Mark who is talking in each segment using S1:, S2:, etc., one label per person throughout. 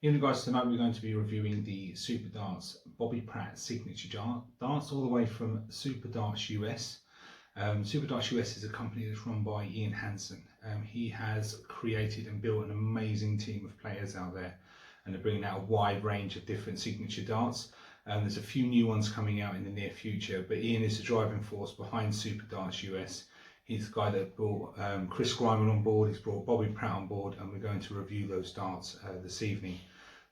S1: Here guys, tonight we're going to be reviewing the Superdarts Bobby Pratt signature darts all the way from Superdarts US. Superdarts US is a company that's run by Hansen. He has created and built an amazing team of players out there, and they're bringing out a wide range of different signature darts. There's a few new ones coming out in the near future, but Ian is the driving force behind Superdarts US. He's the guy that brought Chris Griman on board, he's brought Bobby Pratt on board, and we're going to review those darts this evening.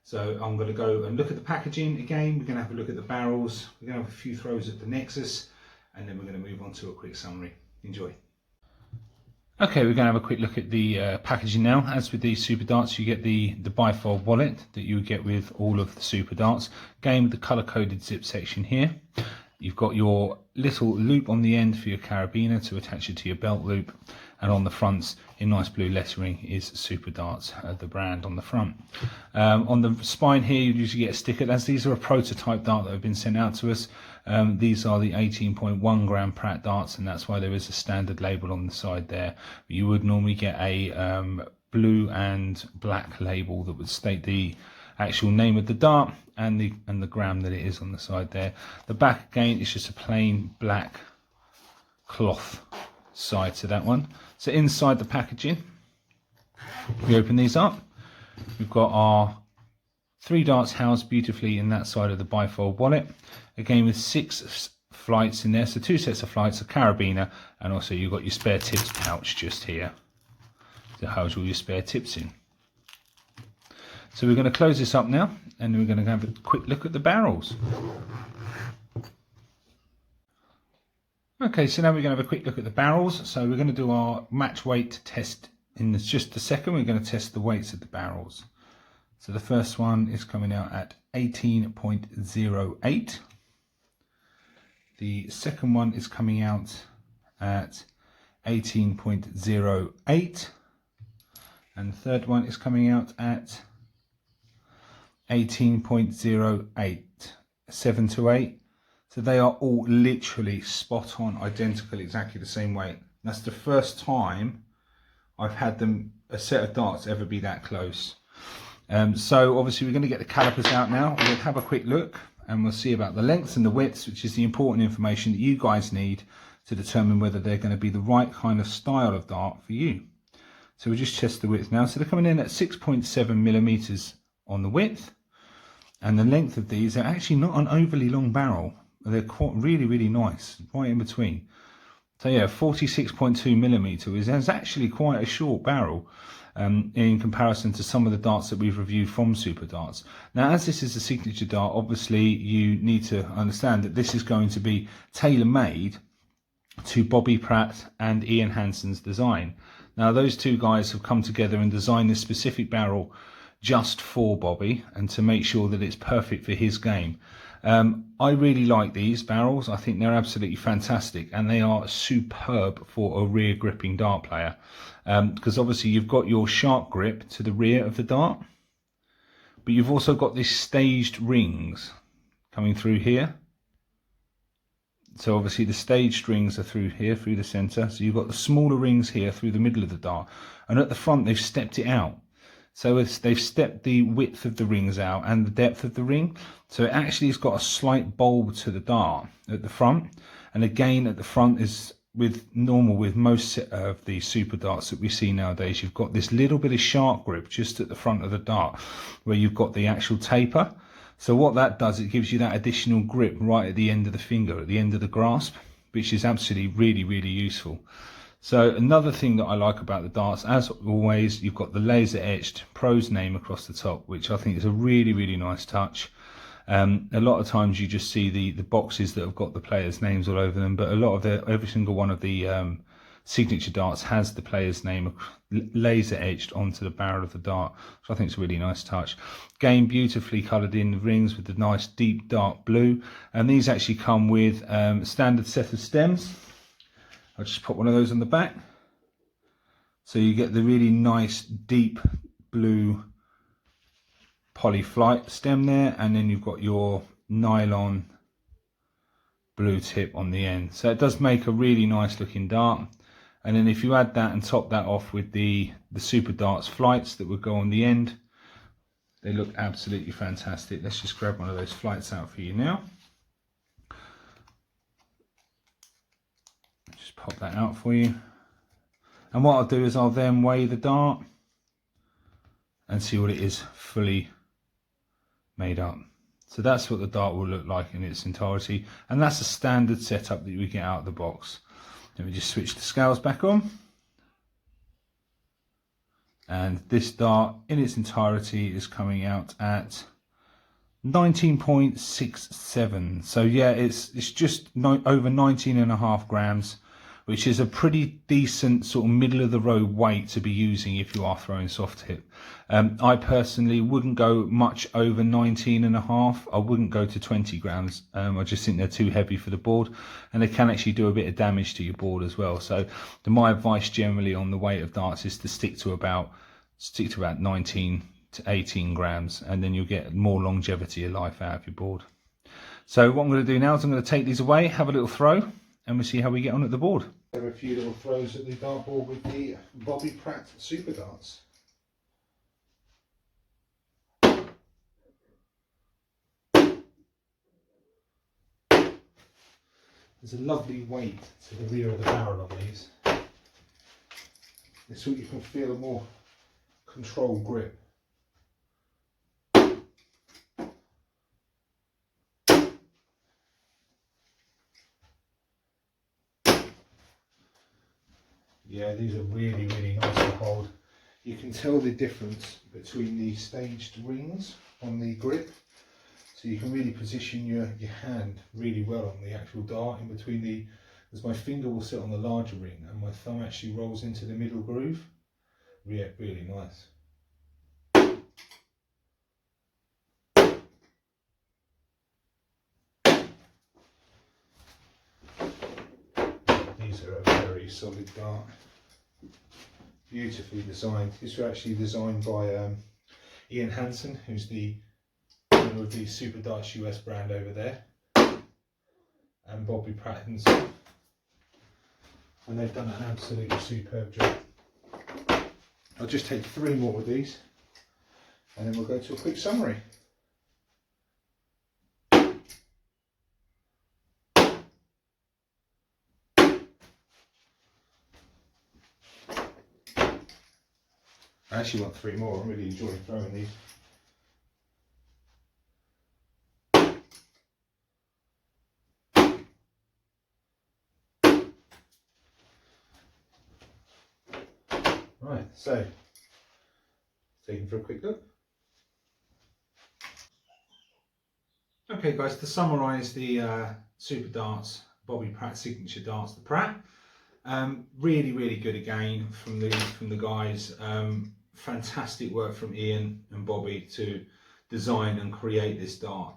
S1: So I'm going to go and look at the packaging again, we're going to have a look at the barrels, we're going to have a few throws at the Nexus, and then we're going to move on to a quick summary. Enjoy. Okay, we're going to have a quick look at the packaging now. As with these Super Darts, you get the bifold wallet that you would get with all of the Super Darts. Again, with the colour-coded zip section here. You've got your little loop on the end for your carabiner to attach it to your belt loop, and on the fronts in nice blue lettering is Super Darts, the brand on the front. On the spine here you usually get a sticker, as these are a prototype dart that have been sent out to us. These are the 18.1 gram Pratt darts, and that's why there is a standard label on the side there. But you would normally get a blue and black label that would state the actual name of the dart and the gram that it is on the side there. The back again is just a plain black cloth side to that one. So inside the packaging, we open these up. We've got our 3 darts housed beautifully in that side of the bifold wallet. Again with 6 flights in there, so 2 sets of flights, a carabiner, and also you've got your spare tips pouch just here to house all your spare tips in. So we're going to close this up now, and we're going to have a quick look at the barrels. Okay, so now we're going to have a quick look at the barrels. So we're going to do our match weight test in just a second. We're going to test the weights of the barrels. So the first one is coming out at 18.08. The second one is coming out at 18.08. And the third one is coming out at 18.08, 7 to 8. So they are all literally spot on, identical, exactly the same weight. That's the first time I've had a set of darts ever be that close. So obviously we're going to get the calipers out now. We'll have a quick look and we'll see about the lengths and the widths, which is the important information that you guys need to determine whether they're going to be the right kind of style of dart for you. So we'll just test the width now. So they're coming in at 6.7 millimeters on the width. And the length of these are actually not an overly long barrel. They're quite really nice, right in between. So yeah, 46.2 millimeter is actually quite a short barrel in comparison to some of the darts that we've reviewed from Super Darts. Now, as this is a signature dart, obviously you need to understand that this is going to be tailor-made to Bobby Pratt and Ian Hansen's design. Now, those two guys have come together and designed this specific barrel just for Bobby, and to make sure that it's perfect for his game. I really like these barrels. I think they're absolutely fantastic, and they are superb for a rear gripping dart player, because obviously you've got your sharp grip to the rear of the dart, but you've also got these staged rings coming through here. So obviously the staged rings are through here, through the center. So you've got the smaller rings here through the middle of the dart, and at the front they've stepped it out. So they've stepped the width of the rings out and the depth of the ring. So it actually has got a slight bulb to the dart at the front. And again, at the front is with most of the Super Darts that we see nowadays. You've got this little bit of sharp grip just at the front of the dart where you've got the actual taper. So what that does, it gives you that additional grip right at the end of the finger, at the end of the grasp, which is absolutely really useful. So another thing that I like about the darts, as always, you've got the laser etched pro's name across the top, which I think is a really nice touch. A lot of times you just see the boxes that have got the players' names all over them, but a lot of every single one of the signature darts has the player's name laser etched onto the barrel of the dart, which I think is a really nice touch. Again, beautifully coloured in the rings with the nice deep dark blue, and these actually come with a standard set of stems. I'll just put one of those on the back. So you get the really nice deep blue poly flight stem there, and then you've got your nylon blue tip on the end. So it does make a really nice looking dart. And then if you add that and top that off with the Super Darts flights that would go on the end, They look absolutely fantastic. Let's just grab one of those flights out for you now. Just pop that out for you. And what I'll do is I'll then weigh the dart and see what it is fully made up. So that's what the dart will look like in its entirety. And that's a standard setup that we get out of the box. Let me just switch the scales back on. And this dart in its entirety is coming out at 19.67. So yeah, it's just over 19.5 grams, which is a pretty decent sort of middle of the road weight to be using if you are throwing soft tip. I personally wouldn't go much over 19.5. I wouldn't go to 20 grams. I just think they're too heavy for the board, and they can actually do a bit of damage to your board as well. So my advice generally on the weight of darts is to stick to about 19 to 18 grams, and then you'll get more longevity of life out of your board. So what I'm going to do now is I'm going to take these away, have a little throw, and we'll see how we get on at the board. There are a few little throws at the dartboard with the Bobby Pratt Superdarts. There's a lovely weight to the rear of the barrel on these. This way you can feel a more controlled grip. Yeah, these are really, really nice to hold. You can tell the difference between the staged rings on the grip. So you can really position your hand really well on the actual dart in between the, as my finger will sit on the larger ring and my thumb actually rolls into the middle groove. Yeah, really nice. These are a very solid dart. Beautifully designed. These were actually designed by Ian Hansen, who's the owner of the Superdarts US brand over there, and Bobby Pratt himself. And they've done an absolutely superb job. I'll just take 3 more of these, and then we'll go to a quick summary. I actually want 3 more. I'm really enjoying throwing these. Right, so taking for a quick look. Okay guys, to summarise the Superdarts Bobby Pratt signature darts, the Pratt. Really good again from the guys. Fantastic work from Ian and Bobby to design and create this dart.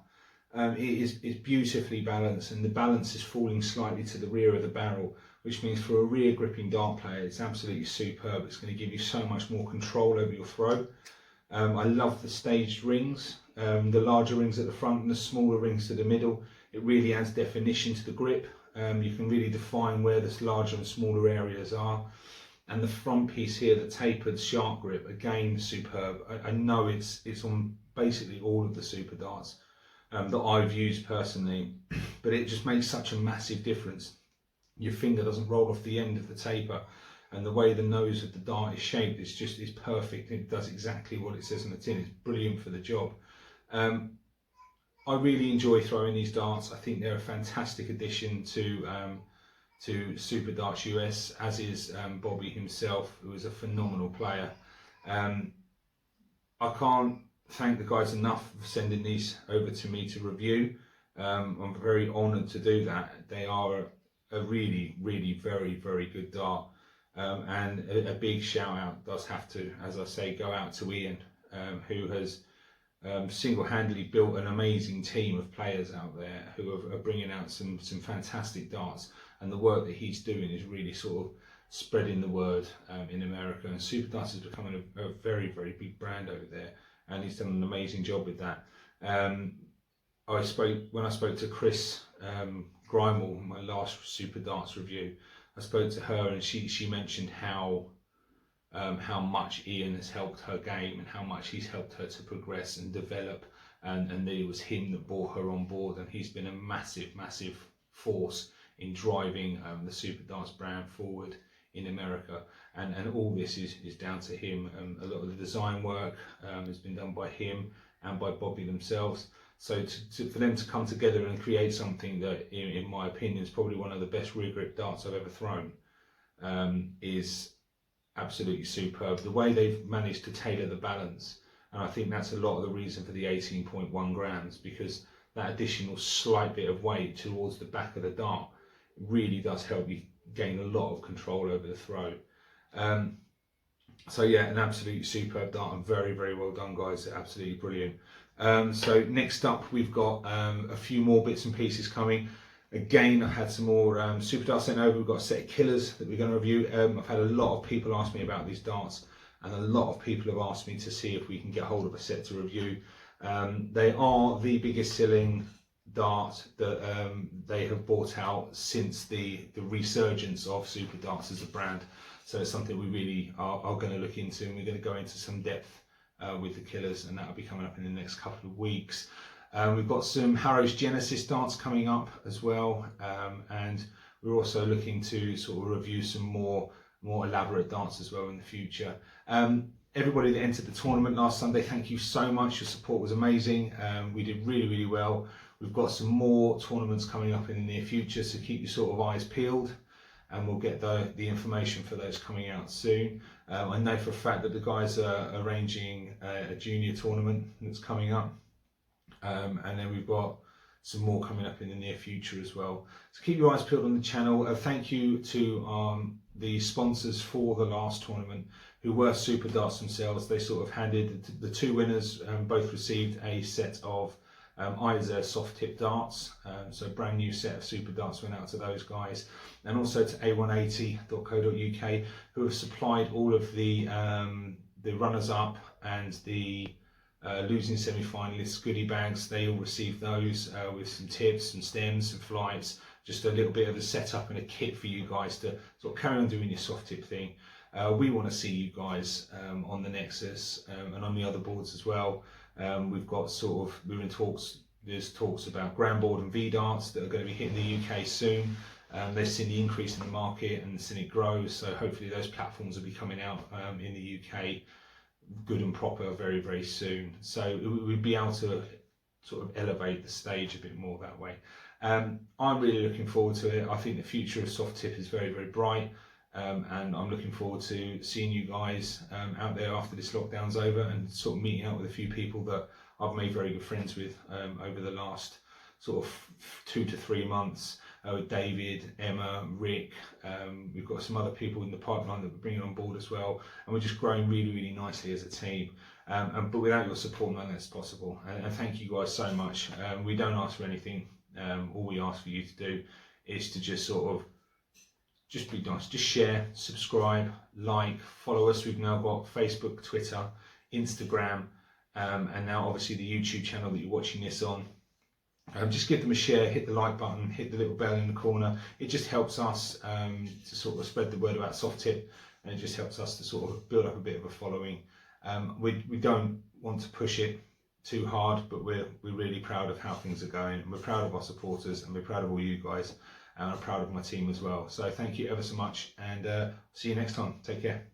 S1: It's beautifully balanced, and the balance is falling slightly to the rear of the barrel, which means for a rear gripping dart player it's absolutely superb. It's going to give you so much more control over your throw. I love the staged rings, the larger rings at the front and the smaller rings to the middle. It really adds definition to the grip. You can really define where the larger and smaller areas are. And the front piece here, the tapered sharp grip, again superb. I know it's on basically all of the Superdarts that I've used personally, but it just makes such a massive difference. Your finger doesn't roll off the end of the taper, and the way the nose of the dart is shaped is perfect. It does exactly what it says on the tin. It's brilliant for the job. I really enjoy throwing these darts. I think they're a fantastic addition to Superdarts US, as is Bobby himself, who is a phenomenal player. I can't thank the guys enough for sending these over to me to review. I'm very honoured to do that. They are a really very good dart, and a big shout out does have to, as I say, go out to Ian, who has single-handedly built an amazing team of players out there who are bringing out some fantastic darts, and the work that he's doing is really sort of spreading the word in America, and Superdarts is becoming a very big brand over there, and he's done an amazing job with that. When I spoke to Chris Grimel in my last Superdarts review, I spoke to her, and she mentioned how how much Ian has helped her game and how much he's helped her to progress and develop, and that it was him that brought her on board, and he's been a massive force in driving the Superdarts brand forward in America, and all this is down to him. A lot of the design work has been done by him and by Bobby themselves. So for them to come together and create something that, in my opinion, is probably one of the best rear grip darts I've ever thrown, is absolutely superb. The way they've managed to tailor the balance, and I think that's a lot of the reason for the 18.1 grams, because that additional slight bit of weight towards the back of the dart really does help you gain a lot of control over the throw. So yeah, an absolutely superb dart, and very well done, guys. Absolutely brilliant. So next up, we've got a few more bits and pieces coming. Again, I've had some more Superdarts sent over. We've got a set of killers that we're going to review. I've had a lot of people ask me about these darts, and a lot of people have asked me to see if we can get hold of a set to review. They are the biggest selling dart that they have brought out since the resurgence of Superdarts as a brand. So it's something we really are going to look into, and we're going to go into some depth with the killers, and that'll be coming up in the next couple of weeks. We've got some Harrow's Genesis darts coming up as well, and we're also looking to sort of review some more elaborate darts as well in the future. Everybody that entered the tournament last Sunday, thank you so much. Your support was amazing. We did really well. We've got some more tournaments coming up in the near future, so keep your sort of eyes peeled, and we'll get the information for those coming out soon. I know for a fact that the guys are arranging a junior tournament that's coming up. And then we've got some more coming up in the near future as well. So keep your eyes peeled on the channel. Thank you to the sponsors for the last tournament, who were Superdarts themselves. They sort of handed the two winners, both received a set of Isa soft tip darts. So a brand new set of Superdarts went out to those guys, and also to a180.co.uk, who have supplied all of the runners up and the losing semi-finalists goodie bags. They all received those with some tips, some stems, some flights, just a little bit of a setup and a kit for you guys to sort of carry on doing your soft tip thing. We want to see you guys on the Nexus and on the other boards as well. We've got we're in talks. There's talks about ground board and V darts that are going to be hitting the UK soon. They've seen the increase in the market and seen it grow, so hopefully those platforms will be coming out in the UK good and proper very soon. So we'd be able to sort of elevate the stage a bit more that way. I'm really looking forward to it. I think the future of soft tip is very bright, and I'm looking forward to seeing you guys out there after this lockdown's over, and sort of meeting up with a few people that I've made very good friends with over the last sort of 2 to 3 months. With David, Emma, Rick, we've got some other people in the pipeline that we're bringing on board as well, and we're just growing really nicely as a team. But without your support, none of that's possible. And thank you guys so much. We don't ask for anything. All we ask for you to do is to just sort of be nice, just share, subscribe, like, follow us. We've now got Facebook, Twitter, Instagram, and now obviously the YouTube channel that you're watching this on. Just give them a share, hit the like button, hit the little bell in the corner. It just helps us to sort of spread the word about soft tip, and it just helps us to sort of build up a bit of a following. We don't want to push it too hard, but we're really proud of how things are going. We're proud of our supporters, and we're proud of all you guys, and I'm proud of my team as well. So thank you ever so much, and see you next time. Take care.